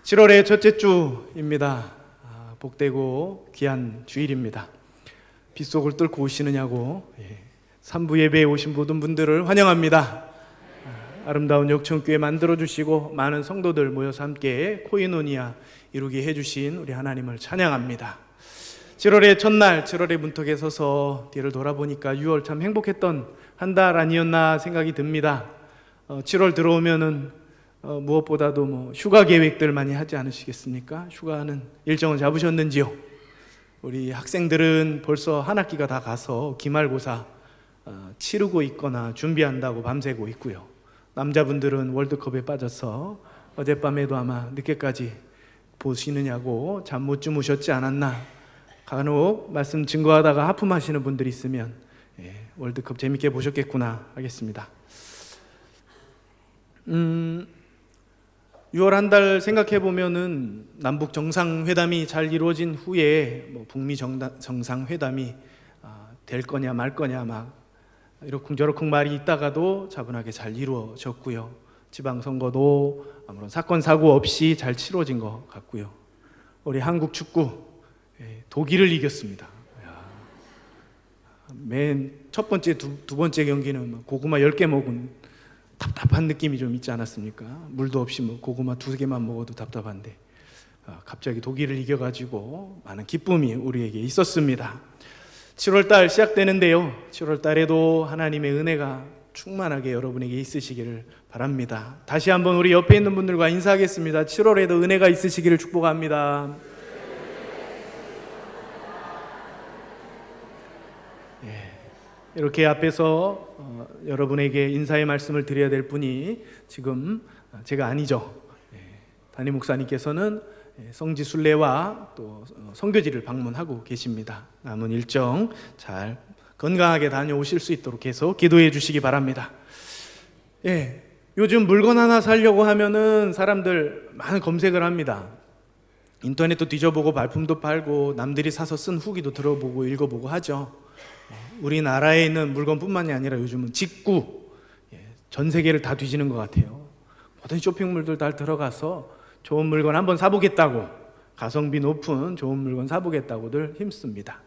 7월의 첫째 주입니다. 복되고 귀한 주일입니다. 빗속을 뚫고 오시느냐고 3부 예배에 오신 모든 분들을 환영합니다. 아름다운 역천교회 만들어주시고 많은 성도들 모여서 함께 코이노니아 이루게 해주신 우리 하나님을 찬양합니다. 7월의 첫날 7월의 문턱에 서서 뒤를 돌아보니까 6월 참 행복했던 한 달 아니었나 생각이 듭니다. 7월 들어오면은 무엇보다도 휴가 계획들 많이 하지 않으시겠습니까? 휴가는 일정을 잡으셨는지요? 우리 학생들은 벌써 한 학기가 다 가서 기말고사 치르고 있거나 준비한다고 밤새고 있고요. 남자분들은 월드컵에 빠져서 어젯밤에도 아마 늦게까지 보시느냐고 잠 못 주무셨지 않았나. 간혹 말씀 증거하다가 하품하시는 분들이 있으면 월드컵 재밌게 보셨겠구나 하겠습니다. 6월 한 달 생각해 보면은 남북 정상회담이 잘 이루어진 후에 북미 정상회담이 될 거냐 말 거냐 막 이러쿵저러쿵 말이 있다가도 차분하게 잘 이루어졌고요. 지방선거도 아무런 사건 사고 없이 잘 치러진 것 같고요. 우리 한국 축구 독일을 이겼습니다. 맨 첫 번째 두 번째 경기는 고구마 10개 먹은 답답한 느낌이 좀 있지 않았습니까? 물도 없이 고구마 2개만 먹어도 답답한데 갑자기 독일을 이겨가지고 많은 기쁨이 우리에게 있었습니다. 7월달 시작되는데요. 7월달에도 하나님의 은혜가 충만하게 여러분에게 있으시기를 바랍니다. 다시 한번 우리 옆에 있는 분들과 인사하겠습니다. 7월에도 은혜가 있으시기를 축복합니다. 이렇게 앞에서 여러분에게 인사의 말씀을 드려야 될 분이 지금 제가 아니죠. 담임 목사님께서는 성지 순례와 또 선교지를 방문하고 계십니다. 남은 일정 잘 건강하게 다녀오실 수 있도록 계속 기도해 주시기 바랍니다. 요즘 물건 하나 사려고 하면은 사람들 많은 검색을 합니다. 인터넷도 뒤져보고 발품도 팔고 남들이 사서 쓴 후기도 들어보고 읽어보고 하죠. 우리나라에 있는 물건뿐만이 아니라 요즘은 직구 전 세계를 다 뒤지는 것 같아요. 모든 쇼핑몰들 다 들어가서 좋은 물건 한번 사보겠다고, 가성비 높은 좋은 물건 사보겠다고들 힘씁니다.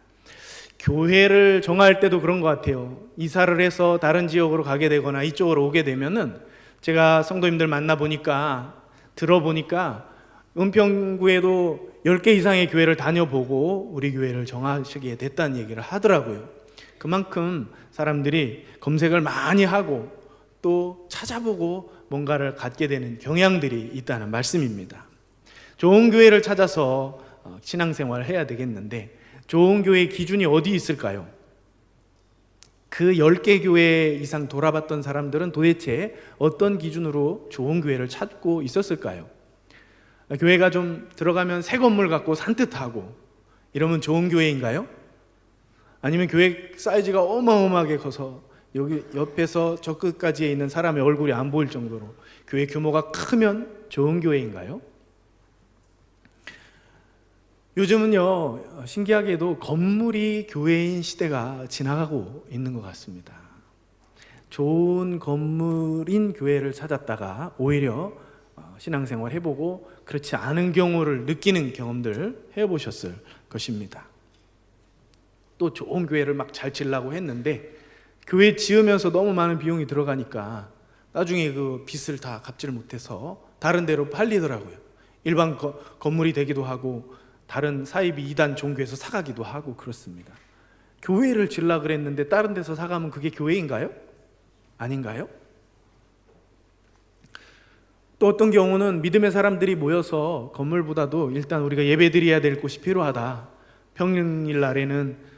교회를 정할 때도 그런 것 같아요. 이사를 해서 다른 지역으로 가게 되거나 이쪽으로 오게 되면은 제가 성도님들 만나보니까 들어보니까 은평구에도 10개 이상의 교회를 다녀보고 우리 교회를 정하시게 됐다는 얘기를 하더라고요. 그만큼 사람들이 검색을 많이 하고 또 찾아보고 뭔가를 갖게 되는 경향들이 있다는 말씀입니다. 좋은 교회를 찾아서 신앙생활을 해야 되겠는데 좋은 교회의 기준이 어디 있을까요? 그 10개 교회 이상 돌아봤던 사람들은 도대체 어떤 기준으로 좋은 교회를 찾고 있었을까요? 교회가 좀 들어가면 새 건물 같고 산뜻하고 이러면 좋은 교회인가요? 아니면 교회 사이즈가 어마어마하게 커서 여기 옆에서 저 끝까지에 있는 사람의 얼굴이 안 보일 정도로 교회 규모가 크면 좋은 교회인가요? 요즘은요, 신기하게도 건물이 교회인 시대가 지나가고 있는 것 같습니다. 좋은 건물인 교회를 찾았다가 오히려 신앙생활 해보고 그렇지 않은 경우를 느끼는 경험들 해보셨을 것입니다. 또 좋은 교회를 막 잘 지으려고 했는데 교회 지으면서 너무 많은 비용이 들어가니까 나중에 그 빚을 다 갚지를 못해서 다른 데로 팔리더라고요. 일반 건물이 되기도 하고 다른 사이비 이단 종교에서 사가기도 하고 그렇습니다. 교회를 지으려고 그랬는데 다른 데서 사가면 그게 교회인가요? 아닌가요? 또 어떤 경우는 믿음의 사람들이 모여서 건물보다도 일단 우리가 예배드려야 될 곳이 필요하다. 평일 날에는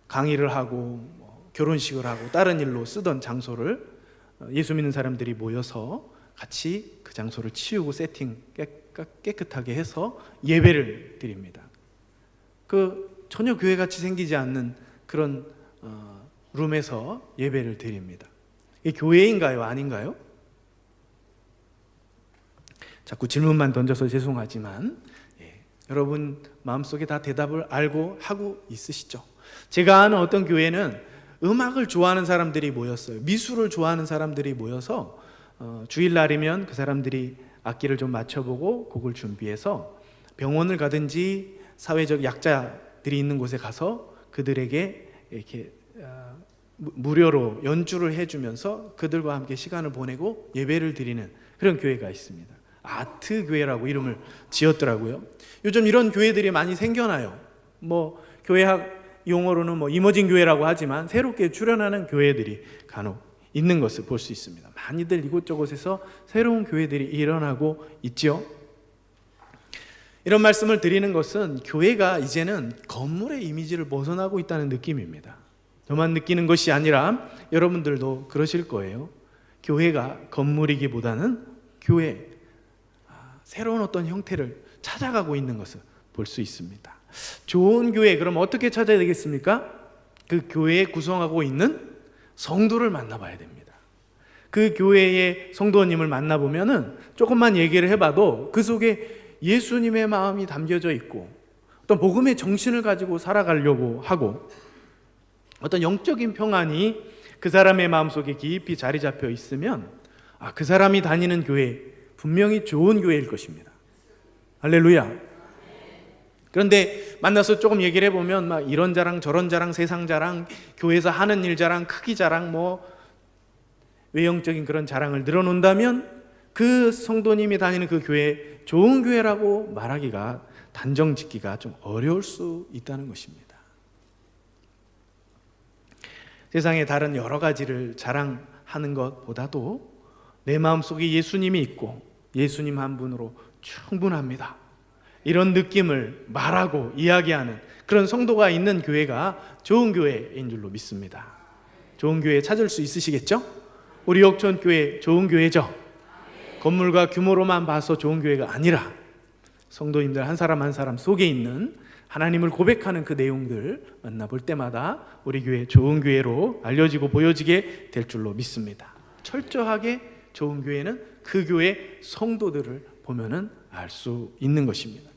강의를 하고 결혼식을 하고 다른 일로 쓰던 장소를 예수 믿는 사람들이 모여서 같이 그 장소를 치우고 세팅 깨끗하게 해서 예배를 드립니다. 전혀 교회같이 생기지 않는 그런 룸에서 예배를 드립니다. 이게 교회인가요? 아닌가요? 자꾸 질문만 던져서 죄송하지만 여러분 마음속에 다 대답을 알고 하고 있으시죠? 제가 아는 어떤 교회는 음악을 좋아하는 사람들이 모였어요. 미술을 좋아하는 사람들이 모여서 주일날이면 그 사람들이 악기를 좀 맞춰보고 곡을 준비해서 병원을 가든지 사회적 약자들이 있는 곳에 가서 그들에게 이렇게 무료로 연주를 해주면서 그들과 함께 시간을 보내고 예배를 드리는 그런 교회가 있습니다. 아트 교회라고 이름을 지었더라고요. 요즘 이런 교회들이 많이 생겨나요. 교회학 용어로는 이머징 교회라고 하지만 새롭게 출현하는 교회들이 간혹 있는 것을 볼 수 있습니다. 많이들 이곳저곳에서 새로운 교회들이 일어나고 있죠. 이런 말씀을 드리는 것은 교회가 이제는 건물의 이미지를 벗어나고 있다는 느낌입니다. 저만 느끼는 것이 아니라 여러분들도 그러실 거예요. 교회가 건물이기보다는 교회, 새로운 어떤 형태를 찾아가고 있는 것을 볼 수 있습니다. 좋은 교회, 그럼 어떻게 찾아야 되겠습니까? 그 교회에 구성하고 있는 성도를 만나봐야 됩니다. 그 교회의 성도님을 만나보면은 조금만 얘기를 해봐도 그 속에 예수님의 마음이 담겨져 있고 어떤 복음의 정신을 가지고 살아가려고 하고 어떤 영적인 평안이 그 사람의 마음속에 깊이 자리 잡혀 있으면 그 사람이 다니는 교회 분명히 좋은 교회일 것입니다. 할렐루야. 그런데 만나서 조금 얘기를 해보면 이런 자랑 저런 자랑 세상 자랑 교회에서 하는 일 자랑 크기 자랑 외형적인 그런 자랑을 늘어놓는다면 그 성도님이 다니는 그 교회 좋은 교회라고 말하기가 단정 짓기가 좀 어려울 수 있다는 것입니다. 세상의 다른 여러 가지를 자랑하는 것보다도 내 마음속에 예수님이 있고 예수님 한 분으로 충분합니다. 이런 느낌을 말하고 이야기하는 그런 성도가 있는 교회가 좋은 교회인 줄로 믿습니다. 좋은 교회 찾을 수 있으시겠죠? 우리 역촌교회 좋은 교회죠? 건물과 규모로만 봐서 좋은 교회가 아니라 성도님들 한 사람 한 사람 속에 있는 하나님을 고백하는 그 내용들 만나볼 때마다 우리 교회 좋은 교회로 알려지고 보여지게 될 줄로 믿습니다. 철저하게 좋은 교회는 그 교회 성도들을 보면은 알 수 있는 것입니다.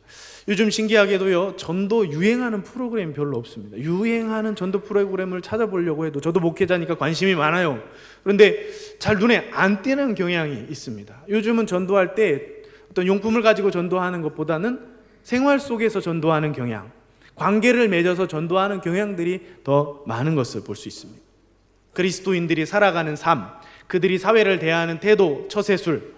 요즘 신기하게도요, 전도 유행하는 프로그램이 별로 없습니다. 유행하는 전도 프로그램을 찾아보려고 해도 저도 목회자니까 관심이 많아요. 그런데 잘 눈에 안 띄는 경향이 있습니다. 요즘은 전도할 때 어떤 용품을 가지고 전도하는 것보다는 생활 속에서 전도하는 경향, 관계를 맺어서 전도하는 경향들이 더 많은 것을 볼 수 있습니다. 그리스도인들이 살아가는 삶, 그들이 사회를 대하는 태도, 처세술,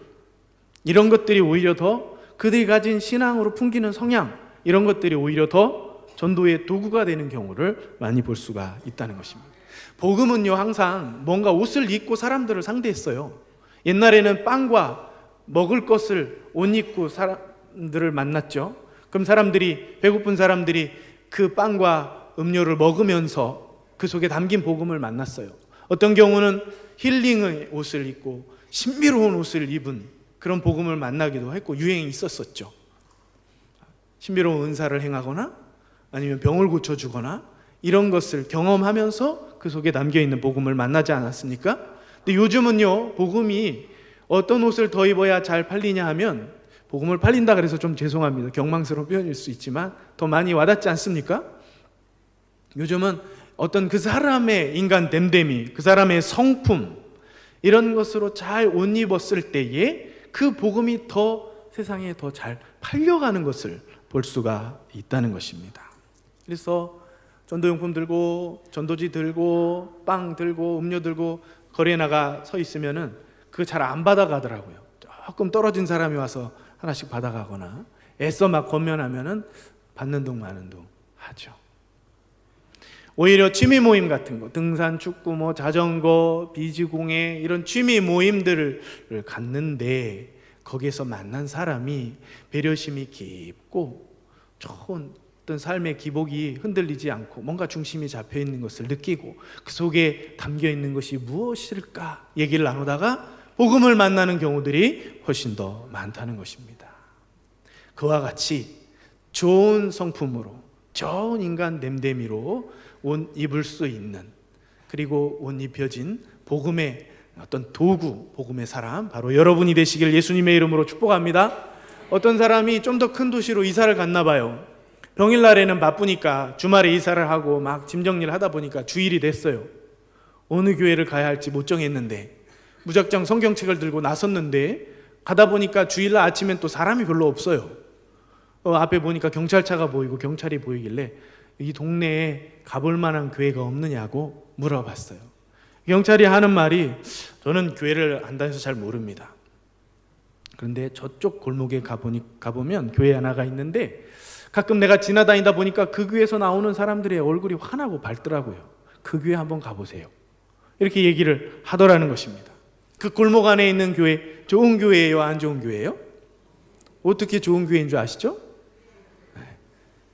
이런 것들이 오히려 더 그들이 가진 신앙으로 풍기는 성향, 이런 것들이 오히려 더 전도의 도구가 되는 경우를 많이 볼 수가 있다는 것입니다. 복음은요, 항상 뭔가 옷을 입고 사람들을 상대했어요. 옛날에는 빵과 먹을 것을 옷 입고 사람들을 만났죠. 그럼 배고픈 사람들이 그 빵과 음료를 먹으면서 그 속에 담긴 복음을 만났어요. 어떤 경우는 힐링의 옷을 입고 신비로운 옷을 입은 그런 복음을 만나기도 했고 유행이 있었었죠. 신비로운 은사를 행하거나 아니면 병을 고쳐주거나 이런 것을 경험하면서 그 속에 담겨있는 복음을 만나지 않았습니까? 근데 요즘은요, 복음이 어떤 옷을 더 입어야 잘 팔리냐 하면 복음을 팔린다 그래서 좀 죄송합니다. 경망스러운 표현일 수 있지만 더 많이 와닿지 않습니까? 요즘은 어떤 그 사람의 인간 됨됨이, 그 사람의 성품, 이런 것으로 잘 옷 입었을 때에 그 복음이 더 세상에 더 잘 팔려가는 것을 볼 수가 있다는 것입니다. 그래서 전도용품 들고 전도지 들고 빵 들고 음료 들고 거리에 나가 서 있으면은 그거 잘 안 받아가더라고요. 조금 떨어진 사람이 와서 하나씩 받아가거나 애써 막 권면하면은 받는 둥 마는 둥 하죠. 오히려 취미 모임 같은 거, 등산, 축구, 자전거, 비즈공예 이런 취미 모임들을 갖는데 거기에서 만난 사람이 배려심이 깊고 좋은 어떤 삶의 기복이 흔들리지 않고 뭔가 중심이 잡혀 있는 것을 느끼고 그 속에 담겨 있는 것이 무엇일까 얘기를 나누다가 복음을 만나는 경우들이 훨씬 더 많다는 것입니다. 그와 같이 좋은 성품으로, 좋은 인간 됨됨이로 옷 입을 수 있는, 그리고 옷 입혀진 복음의 어떤 도구, 복음의 사람, 바로 여러분이 되시길 예수님의 이름으로 축복합니다. 어떤 사람이 좀 더 큰 도시로 이사를 갔나 봐요. 평일날에는 바쁘니까 주말에 이사를 하고 막 짐 정리를 하다 보니까 주일이 됐어요. 어느 교회를 가야 할지 못 정했는데 무작정 성경책을 들고 나섰는데 가다 보니까 주일날 아침엔 또 사람이 별로 없어요. 앞에 보니까 경찰차가 보이고 경찰이 보이길래 이 동네에 가볼 만한 교회가 없느냐고 물어봤어요. 경찰이 하는 말이, 저는 교회를 안 다녀서 잘 모릅니다. 그런데 저쪽 골목에 가보면 교회 하나가 있는데 가끔 내가 지나다니다 보니까 그 교회에서 나오는 사람들의 얼굴이 환하고 밝더라고요. 그 교회 한번 가보세요. 이렇게 얘기를 하더라는 것입니다. 그 골목 안에 있는 교회, 좋은 교회예요, 안 좋은 교회예요? 어떻게 좋은 교회인 줄 아시죠?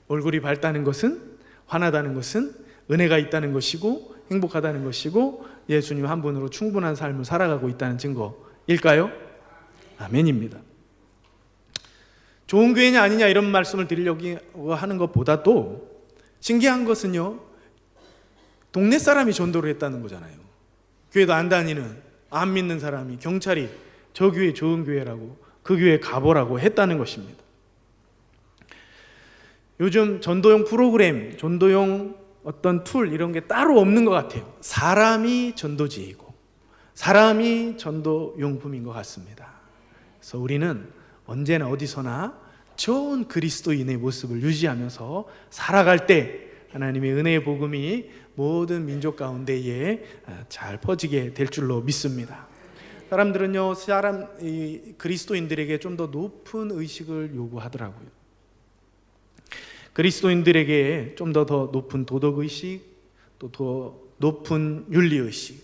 얼굴이 밝다는 것은, 환하다는 것은 은혜가 있다는 것이고 행복하다는 것이고 예수님 한 분으로 충분한 삶을 살아가고 있다는 증거일까요? 아멘입니다. 좋은 교회냐 아니냐 이런 말씀을 드리려고 하는 것보다도 신기한 것은요, 동네 사람이 전도를 했다는 거잖아요. 교회도 안 다니는, 안 믿는 사람이, 경찰이 저 교회 좋은 교회라고, 그 교회에 가보라고 했다는 것입니다. 요즘 전도용 프로그램, 전도용 어떤 툴 이런 게 따로 없는 것 같아요. 사람이 전도지이고 사람이 전도용품인 것 같습니다. 그래서 우리는 언제나 어디서나 좋은 그리스도인의 모습을 유지하면서 살아갈 때 하나님의 은혜의 복음이 모든 민족 가운데에 잘 퍼지게 될 줄로 믿습니다. 사람들은요, 그리스도인들에게 좀 더 높은 의식을 요구하더라고요. 그리스도인들에게 좀 더 높은 도덕의식, 또 더 높은 윤리의식,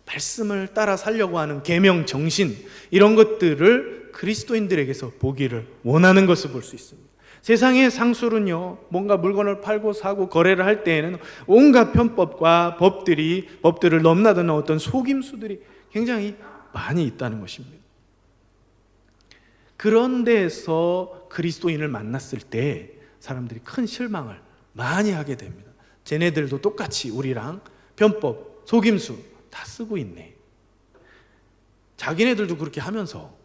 말씀을 따라 살려고 하는 계명 정신, 이런 것들을 그리스도인들에게서 보기를 원하는 것을 볼 수 있습니다. 세상의 상술은요, 뭔가 물건을 팔고 사고 거래를 할 때에는 온갖 편법과 법들을 넘나드는 어떤 속임수들이 굉장히 많이 있다는 것입니다. 그런 데서 그리스도인을 만났을 때 사람들이 큰 실망을 많이 하게 됩니다. 쟤네들도 똑같이 우리랑 편법, 속임수 다 쓰고 있네. 자기네들도 그렇게 하면서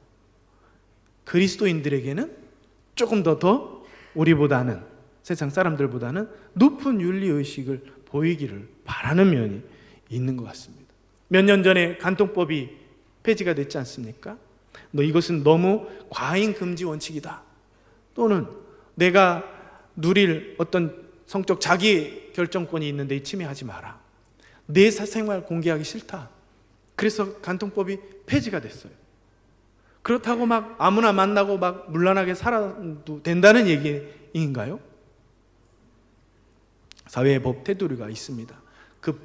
그리스도인들에게는 조금 더 우리보다는, 세상 사람들보다는 높은 윤리의식을 보이기를 바라는 면이 있는 것 같습니다. 몇 년 전에 간통법이 폐지가 됐지 않습니까? 이것은 너무 과잉 금지 원칙이다. 또는 내가 누릴 어떤 성적 자기 결정권이 있는데 침해하지 마라. 내 사생활 공개하기 싫다. 그래서 간통법이 폐지가 됐어요. 그렇다고 막 아무나 만나고 막 문란하게 살아도 된다는 얘기인가요? 사회의 법 테두리가 있습니다. 그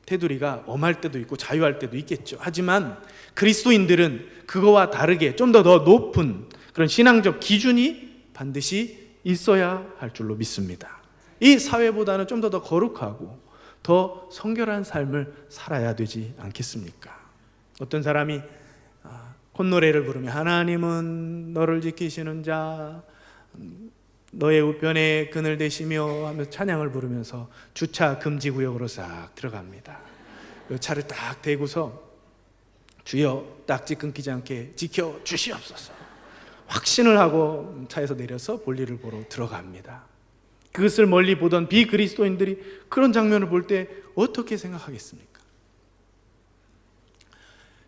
테두리가 엄할 때도 있고 자유할 때도 있겠죠. 하지만 그리스도인들은 그거와 다르게 좀 더 높은 그런 신앙적 기준이 반드시 있어야 할 줄로 믿습니다. 이 사회보다는 좀 더 거룩하고 더 성결한 삶을 살아야 되지 않겠습니까? 어떤 사람이 콧노래를 부르며 하나님은 너를 지키시는 자, 너의 우편에 그늘 대시며 하면서 찬양을 부르면서 주차 금지 구역으로 싹 들어갑니다. 차를 딱 대고서 주여 딱지 끊기지 않게 지켜 주시옵소서 확신을 하고 차에서 내려서 볼일을 보러 들어갑니다. 그것을 멀리 보던 비그리스도인들이 그런 장면을 볼 때 어떻게 생각하겠습니까?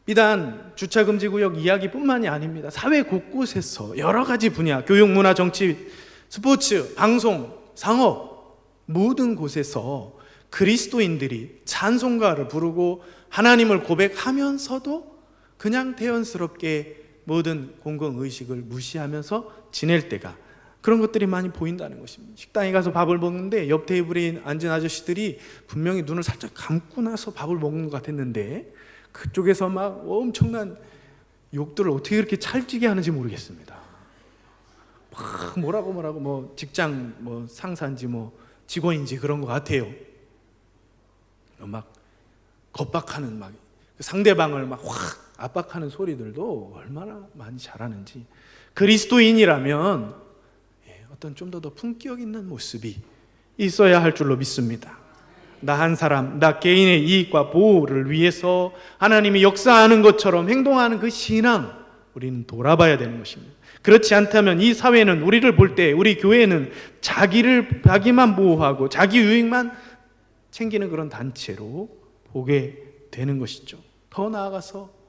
비단 주차금지구역 이야기뿐만이 아닙니다. 사회 곳곳에서 여러 가지 분야, 교육, 문화, 정치, 스포츠, 방송, 상업, 모든 곳에서 그리스도인들이 찬송가를 부르고 하나님을 고백하면서도 그냥 태연스럽게 모든 공공의식을 무시하면서 지낼 때가, 그런 것들이 많이 보인다는 것입니다. 식당에 가서 밥을 먹는데 옆 테이블에 앉은 아저씨들이 분명히 눈을 살짝 감고 나서 밥을 먹는 것 같았는데 그쪽에서 막 엄청난 욕들을 어떻게 그렇게 찰지게 하는지 모르겠습니다. 막 뭐라고 뭐 직장 뭐 상사인지 뭐 직원인지 그런 것 같아요. 막 겁박하는, 막 상대방을 막 확 압박하는 소리들도 얼마나 많이 잘하는지. 그리스도인이라면 어떤 좀 더 품격 있는 모습이 있어야 할 줄로 믿습니다. 나 한 사람, 나 개인의 이익과 보호를 위해서 하나님이 역사하는 것처럼 행동하는 그 신앙, 우리는 돌아봐야 되는 것입니다. 그렇지 않다면 이 사회는, 우리를 볼 때 우리 교회는 자기만 보호하고 자기 유익만 챙기는 그런 단체로 보게 되는 것이죠. 더 나아가서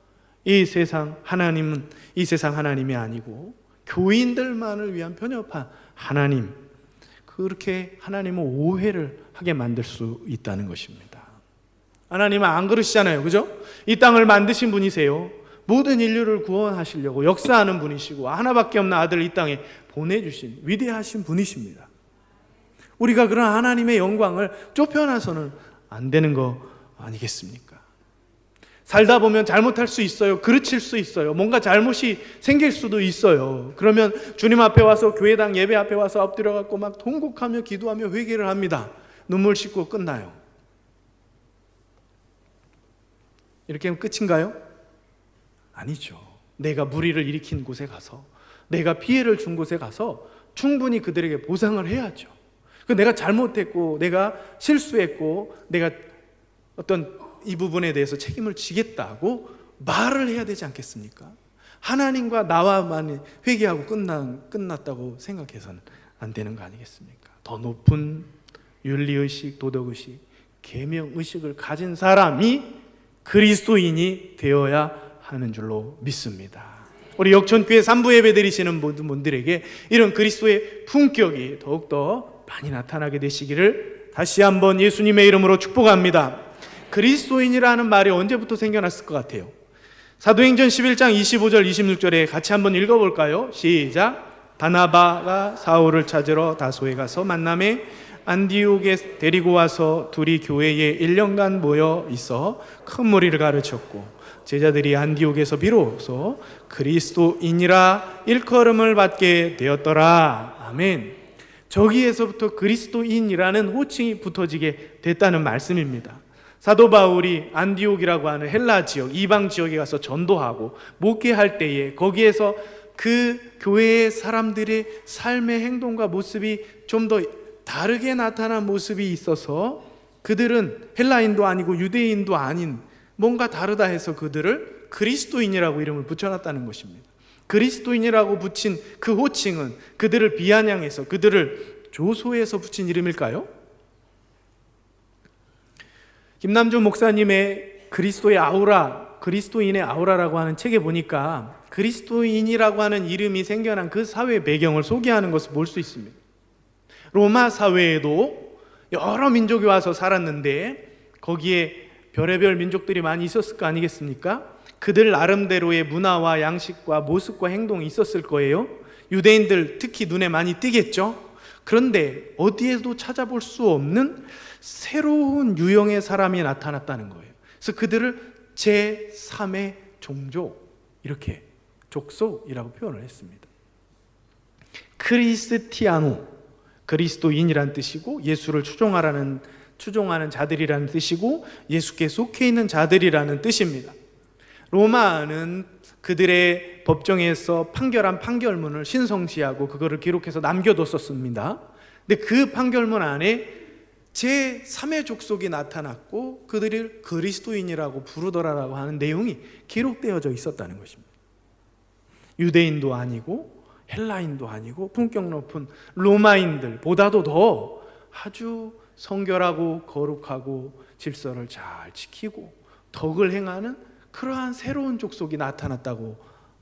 이 세상 하나님이 아니고 교인들만을 위한 편협한 하나님, 그렇게 하나님은 오해를 하게 만들 수 있다는 것입니다. 하나님은 안 그러시잖아요, 그죠? 이 땅을 만드신 분이세요. 모든 인류를 구원하시려고 역사하는 분이시고 하나밖에 없는 아들을 이 땅에 보내주신 위대하신 분이십니다. 우리가 그런 하나님의 영광을 좁혀놔서는 안 되는 거 아니겠습니까? 살다 보면 잘못할 수 있어요. 그르칠 수 있어요. 뭔가 잘못이 생길 수도 있어요. 그러면 주님 앞에 와서, 교회당 예배 앞에 와서 엎드려 갖고 막 통곡하며 기도하며 회개를 합니다. 눈물 씻고 끝나요. 이렇게 하면 끝인가요? 아니죠. 내가 무리를 일으킨 곳에 가서, 내가 피해를 준 곳에 가서 충분히 그들에게 보상을 해야죠. 내가 잘못했고, 내가 실수했고, 내가 어떤 이 부분에 대해서 책임을 지겠다고 말을 해야 되지 않겠습니까? 하나님과 나와만 회개하고 끝났다고 생각해서는 안 되는 거 아니겠습니까? 더 높은 윤리의식, 도덕의식, 계명의식을 가진 사람이 그리스도인이 되어야 하는 줄로 믿습니다. 우리 역천교회 3부 예배 드리시는 모든 분들에게 이런 그리스도의 품격이 더욱더 많이 나타나게 되시기를 다시 한번 예수님의 이름으로 축복합니다. 그리스도인이라는 말이 언제부터 생겨났을 것 같아요? 사도행전 11장 25절 26절에 같이 한번 읽어볼까요? 시작. 바나바가 사울을 찾으러 다소에 가서 만남에 안디옥에 데리고 와서 둘이 교회에 1년간 모여 있어 큰 무리를 가르쳤고 제자들이 안디옥에서 비로소 그리스도인이라 일컬음을 받게 되었더라. 아멘. 저기에서부터 그리스도인이라는 호칭이 붙어지게 됐다는 말씀입니다. 사도 바울이 안디옥이라고 하는 헬라 지역, 이방 지역에 가서 전도하고 목회할 때에 거기에서 그 교회의 사람들의 삶의 행동과 모습이 좀 더 다르게 나타난 모습이 있어서 그들은 헬라인도 아니고 유대인도 아닌 뭔가 다르다 해서 그들을 그리스도인이라고 이름을 붙여놨다는 것입니다. 그리스도인이라고 붙인 그 호칭은 그들을 비아냥해서, 그들을 조소해서 붙인 이름일까요? 김남주 목사님의 그리스도의 아우라, 그리스도인의 아우라라고 하는 책에 보니까 그리스도인이라고 하는 이름이 생겨난 그 사회 배경을 소개하는 것을 볼 수 있습니다. 로마 사회에도 여러 민족이 와서 살았는데 거기에 별의별 민족들이 많이 있었을 거 아니겠습니까? 그들 나름대로의 문화와 양식과 모습과 행동이 있었을 거예요. 유대인들 특히 눈에 많이 띄겠죠. 그런데 어디에도 찾아볼 수 없는 새로운 유형의 사람이 나타났다는 거예요. 그래서 그들을 제3의 종족, 이렇게 족속이라고 표현을 했습니다. 크리스티아노, 그리스도인이란 뜻이고 예수를 추종하는 자들이라는 뜻이고 예수께 속해 있는 자들이라는 뜻입니다. 로마는 그들의 법정에서 판결한 판결문을 신성시하고 그거를 기록해서 남겨뒀었습니다. 근데 그 판결문 안에 제3의 족속이 나타났고 그들을 그리스도인이라고 부르더라라고 하는 내용이 기록되어져 있었다는 것입니다. 유대인도 아니고 헬라인도 아니고 품격 높은 로마인들보다도 더 아주 성결하고 거룩하고 질서를 잘 지키고 덕을 행하는 그러한 새로운 족속이 나타났다고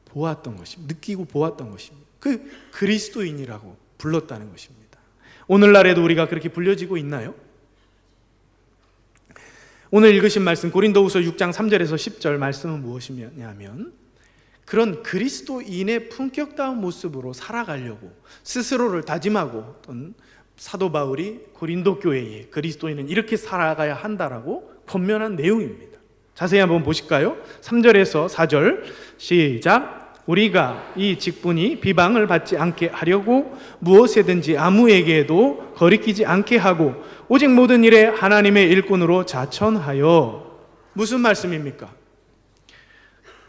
보았던 것입니다. 느끼고 보았던 것입니다. 그 그리스도인이라고 불렀다는 것입니다. 오늘날에도 우리가 그렇게 불려지고 있나요? 오늘 읽으신 말씀 고린도후서 6장 3절에서 10절 말씀은 무엇이냐면 그런 그리스도인의 품격다운 모습으로 살아가려고 스스로를 다짐하고 또 사도 바울이 고린도 교회에 그리스도인은 이렇게 살아가야 한다라고 권면한 내용입니다. 자세히 한번 보실까요? 3절에서 4절 시작. 우리가 이 직분이 비방을 받지 않게 하려고 무엇에든지 아무에게도 거리끼지 않게 하고 오직 모든 일에 하나님의 일꾼으로 자천하여. 무슨 말씀입니까?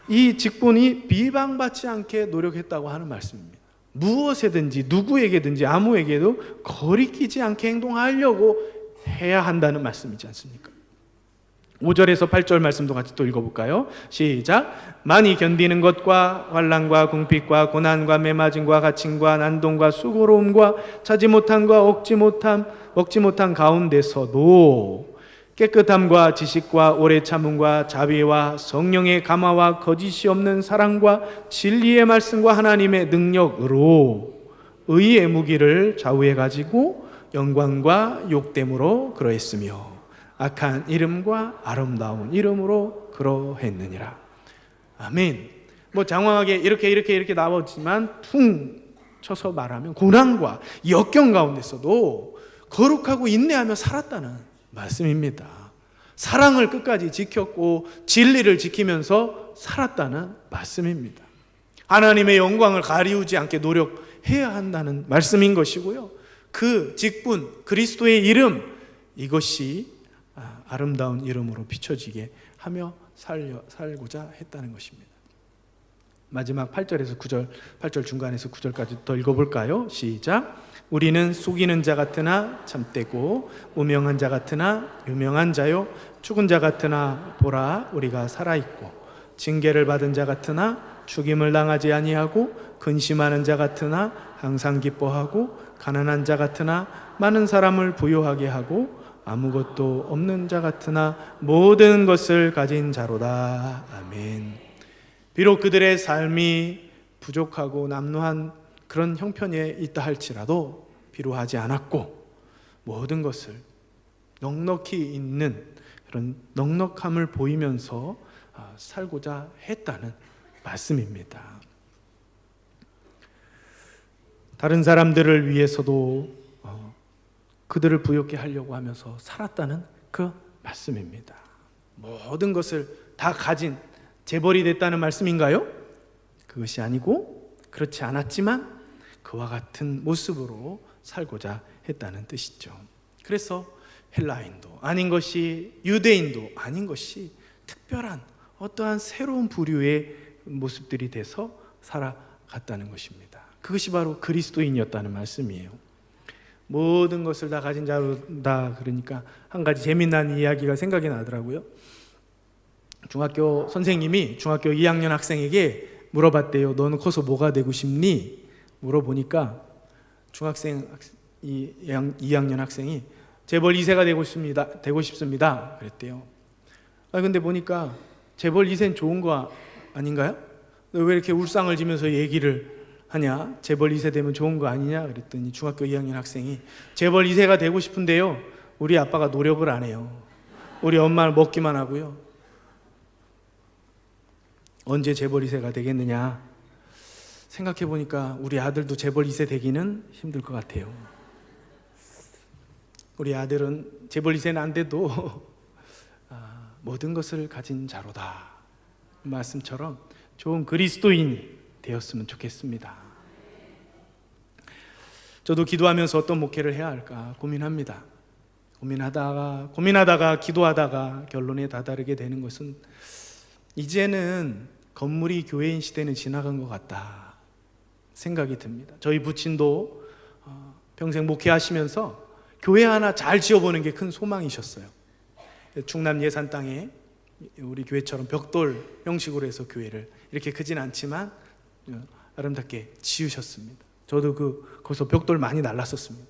이 직분이 비방받지 않게 노력했다고 하는 말씀입니다. 무엇에든지 누구에게든지 아무에게도 거리끼지 않게 행동하려고 해야 한다는 말씀이지 않습니까? 5절에서 8절 말씀도 같이 또 읽어볼까요? 시작. 많이 견디는 것과 환난과 궁핍과 고난과 매맞음과 갇힘과 난동과 수고로움과 차지 못함과 얻지 못한 가운데서도 깨끗함과 지식과 오래 참음과 자비와 성령의 감화와 거짓이 없는 사랑과 진리의 말씀과 하나님의 능력으로 의의 무기를 좌우해 가지고 영광과 욕됨으로 그러했으며 악한 이름과 아름다운 이름으로 그러했느니라. 아멘. 장황하게 이렇게 나왔지만 퉁 쳐서 말하면 고난과 역경 가운데서도 거룩하고 인내하며 살았다는 말씀입니다. 사랑을 끝까지 지켰고 진리를 지키면서 살았다는 말씀입니다. 하나님의 영광을 가리우지 않게 노력해야 한다는 말씀인 것이고요. 그 직분, 그리스도의 이름, 이것이 아름다운 이름으로 비춰지게 하며 살고자 했다는 것입니다. 마지막 8절에서 9절, 8절 중간에서 9절까지 더 읽어볼까요? 시작. 우리는 속이는 자 같으나 참되고 무명한 자 같으나 유명한 자요 죽은 자 같으나 보라 우리가 살아있고 징계를 받은 자 같으나 죽임을 당하지 아니하고 근심하는 자 같으나 항상 기뻐하고 가난한 자 같으나 많은 사람을 부유하게 하고 아무것도 없는 자 같으나 모든 것을 가진 자로다. 아멘. 비록 그들의 삶이 부족하고 남루한 그런 형편에 있다 할지라도 비루하지 않았고 모든 것을 넉넉히 있는 그런 넉넉함을 보이면서 살고자 했다는 말씀입니다. 다른 사람들을 위해서도 그들을 부유하게 하려고 하면서 살았다는 그 말씀입니다. 모든 것을 다 가진 재벌이 됐다는 말씀인가요? 그것이 아니고 그렇지 않았지만 그와 같은 모습으로 살고자 했다는 뜻이죠. 그래서 헬라인도 아닌 것이 유대인도 아닌 것이 특별한 어떠한 새로운 부류의 모습들이 돼서 살아갔다는 것입니다. 그것이 바로 그리스도인이었다는 말씀이에요. 모든 것을 다 가진 자로다. 그러니까 한 가지 재미난 이야기가 생각이 나더라고요. 중학교 선생님이 중학교 2학년 학생에게 물어봤대요. 너는 커서 뭐가 되고 싶니? 물어보니까 중학생 2학년 학생이 재벌 2세가 되고 싶습니다. 그랬대요. 근데 보니까 재벌 2세는 좋은 거 아닌가요? 왜 이렇게 울상을 지면서 얘기를 하냐? 재벌 2세 되면 좋은 거 아니냐? 그랬더니 중학교 2학년 학생이 재벌 2세가 되고 싶은데요. 우리 아빠가 노력을 안 해요. 우리 엄마는 먹기만 하고요. 언제 재벌 2세가 되겠느냐? 생각해 보니까 우리 아들도 재벌 2세 되기는 힘들 것 같아요. 우리 아들은 재벌 2세는 안 돼도 모든 것을 가진 자로다. 말씀처럼 좋은 그리스도인이 되었으면 좋겠습니다. 저도 기도하면서 어떤 목회를 해야 할까 고민합니다. 고민하다가 기도하다가 결론에 다다르게 되는 것은 이제는 건물이 교회인 시대는 지나간 것 같다 생각이 듭니다. 저희 부친도 평생 목회하시면서 교회 하나 잘 지어보는 게 큰 소망이셨어요. 충남 예산 땅에 우리 교회처럼 벽돌 형식으로 해서 교회를 이렇게 크진 않지만 아름답게 지으셨습니다. 저도 거기서 벽돌 많이 날랐었습니다.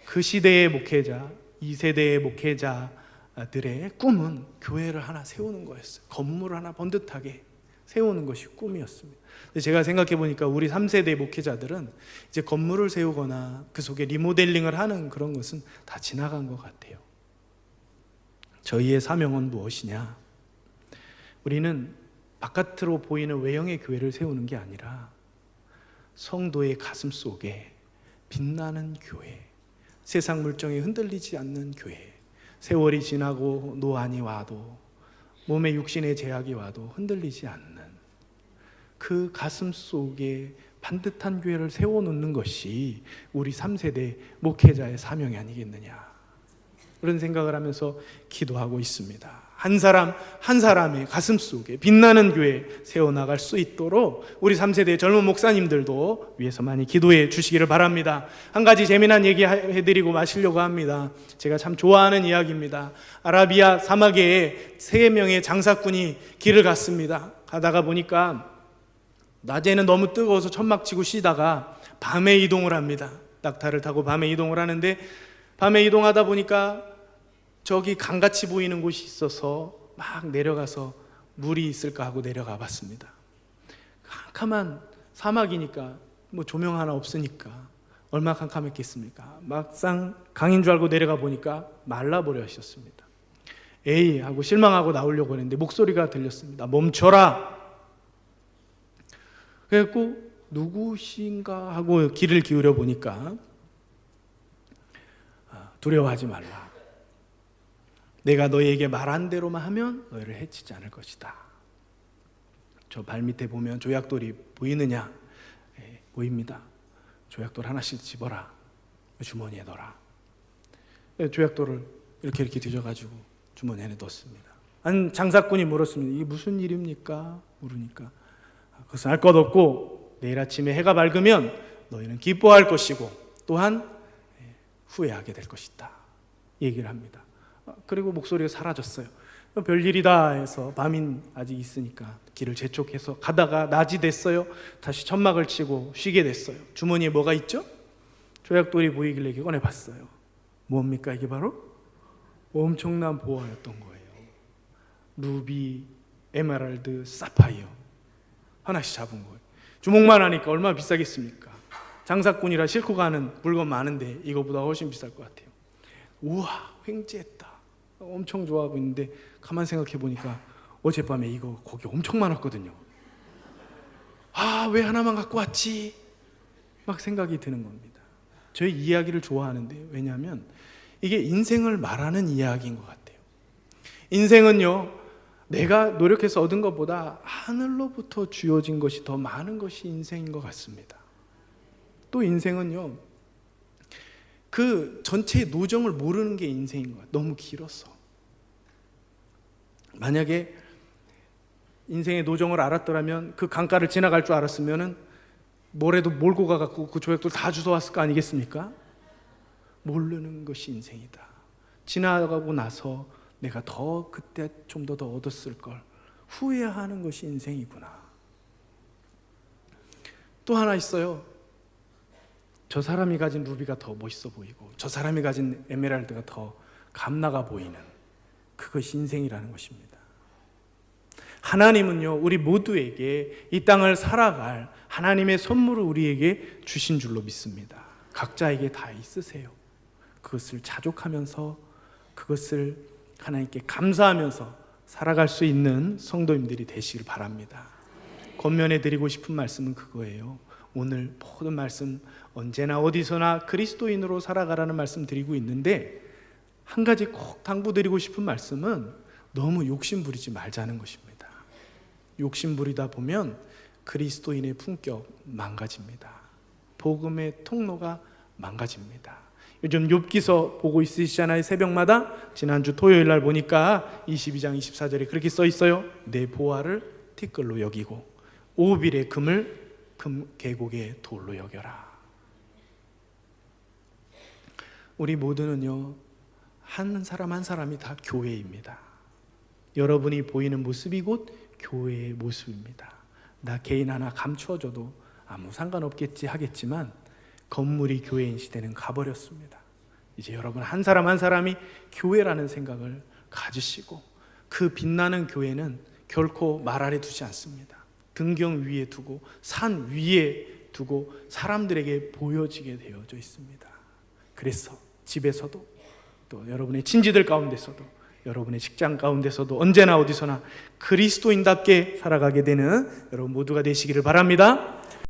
그 시대의 목회자, 2세대의 목회자들의 꿈은 교회를 하나 세우는 거였어요. 건물을 하나 번듯하게 세우는 것이 꿈이었습니다. 근데 제가 생각해 보니까 우리 3세대 목회자들은 이제 건물을 세우거나 그 속에 리모델링을 하는 그런 것은 다 지나간 것 같아요. 저희의 사명은 무엇이냐? 우리는 바깥으로 보이는 외형의 교회를 세우는 게 아니라 성도의 가슴 속에 빛나는 교회, 세상 물정에 흔들리지 않는 교회, 세월이 지나고 노안이 와도 몸에 육신의 제약이 와도 흔들리지 않는 그 가슴 속에 반듯한 교회를 세워놓는 것이 우리 3세대 목회자의 사명이 아니겠느냐, 그런 생각을 하면서 기도하고 있습니다. 한 사람 한 사람의 가슴 속에 빛나는 교회 세워나갈 수 있도록 우리 3세대 젊은 목사님들도 위해서 많이 기도해 주시기를 바랍니다. 한 가지 재미난 얘기 해드리고 마시려고 합니다. 제가 참 좋아하는 이야기입니다. 아라비아 사막에 3명의 장사꾼이 길을 갔습니다. 가다가 보니까 낮에는 너무 뜨거워서 천막 치고 쉬다가 밤에 이동을 합니다. 낙타를 타고 밤에 이동을 하는데 밤에 이동하다 보니까 저기 강같이 보이는 곳이 있어서 막 내려가서 물이 있을까 하고 내려가 봤습니다. 캄캄한 사막이니까 뭐 조명 하나 없으니까 얼마나 캄캄했겠습니까? 막상 강인 줄 알고 내려가 보니까 말라버려 하셨습니다. 에이 하고 실망하고 나오려고 했는데 목소리가 들렸습니다. 멈춰라. 그래갖고 누구신가 하고 귀를 기울여 보니까 두려워하지 말라. 내가 너희에게 말한 대로만 하면 너희를 해치지 않을 것이다. 저 발밑에 보면 조약돌이 보이느냐? 보입니다. 조약돌 하나씩 집어라. 주머니에 넣어라. 조약돌을 이렇게 뒤져가지고 주머니에 넣었습니다. 한 장사꾼이 물었습니다. 이게 무슨 일입니까? 물으니까 그것은 알 것 없고 내일 아침에 해가 밝으면 너희는 기뻐할 것이고 또한 후회하게 될 것이다. 얘기를 합니다. 그리고 목소리가 사라졌어요. 별일이다 해서 밤인 아직 있으니까 길을 재촉해서 가다가 낮이 됐어요. 다시 천막을 치고 쉬게 됐어요. 주머니에 뭐가 있죠? 조약돌이 보이길래 이렇게 꺼내봤어요. 뭡니까? 이게 바로 엄청난 보화였던 거예요. 루비, 에메랄드, 사파이어 하나씩 잡은 거예요. 주먹만 하니까 얼마나 비싸겠습니까? 장사꾼이라 싣고 가는 물건 많은데 이거보다 훨씬 비쌀 것 같아요. 우와, 횡재했다. 엄청 좋아하고 있는데 가만 생각해 보니까 어젯밤에 이거 고기 엄청 많았거든요. 아, 왜 하나만 갖고 왔지? 막 생각이 드는 겁니다. 저희 이야기를 좋아하는데요. 왜냐하면 이게 인생을 말하는 이야기인 것 같아요. 인생은요, 내가 노력해서 얻은 것보다 하늘로부터 주어진 것이 더 많은 것이 인생인 것 같습니다. 또 인생은요, 그 전체의 노정을 모르는 게 인생인 것 같아요. 너무 길어서. 만약에 인생의 노정을 알았더라면 그 강가를 지나갈 줄 알았으면 뭐래도 몰고 가갖고 그 조약돌 다 주워왔을 거 아니겠습니까? 모르는 것이 인생이다. 지나가고 나서 내가 더 그때 좀 더 얻었을 걸 후회하는 것이 인생이구나. 또 하나 있어요. 저 사람이 가진 루비가 더 멋있어 보이고 저 사람이 가진 에메랄드가 더 값나가 보이는 그것이 인생이라는 것입니다. 하나님은요, 우리 모두에게 이 땅을 살아갈 하나님의 선물을 우리에게 주신 줄로 믿습니다. 각자에게 다 있으세요. 그것을 자족하면서 그것을 하나님께 감사하면서 살아갈 수 있는 성도님들이 되시길 바랍니다. 권면해 드리고 싶은 말씀은 그거예요. 오늘 모든 말씀 언제나 어디서나 그리스도인으로 살아가라는 말씀 드리고 있는데 한 가지 꼭 당부드리고 싶은 말씀은 너무 욕심 부리지 말자는 것입니다. 욕심 부리다 보면 그리스도인의 품격 망가집니다. 복음의 통로가 망가집니다. 요즘 욥기서 보고 있으시잖아요. 새벽마다 지난주 토요일 날 보니까 22장 24절에 그렇게 써 있어요. 내 보화를 티끌로 여기고 오빌의 금을 금 계곡의 돌로 여겨라. 우리 모두는요, 한 사람 한 사람이 다 교회입니다. 여러분이 보이는 모습이 곧 교회의 모습입니다. 나 개인 하나 감추어줘도 아무 상관없겠지 하겠지만 건물이 교회인 시대는 가버렸습니다. 이제 여러분 한 사람 한 사람이 교회라는 생각을 가지시고 그 빛나는 교회는 결코 말 아래 두지 않습니다. 등경 위에 두고 산 위에 두고 사람들에게 보여지게 되어져 있습니다. 그래서 집에서도 또 여러분의 친지들 가운데서도 여러분의 직장 가운데서도 언제나 어디서나 그리스도인답게 살아가게 되는 여러분 모두가 되시기를 바랍니다.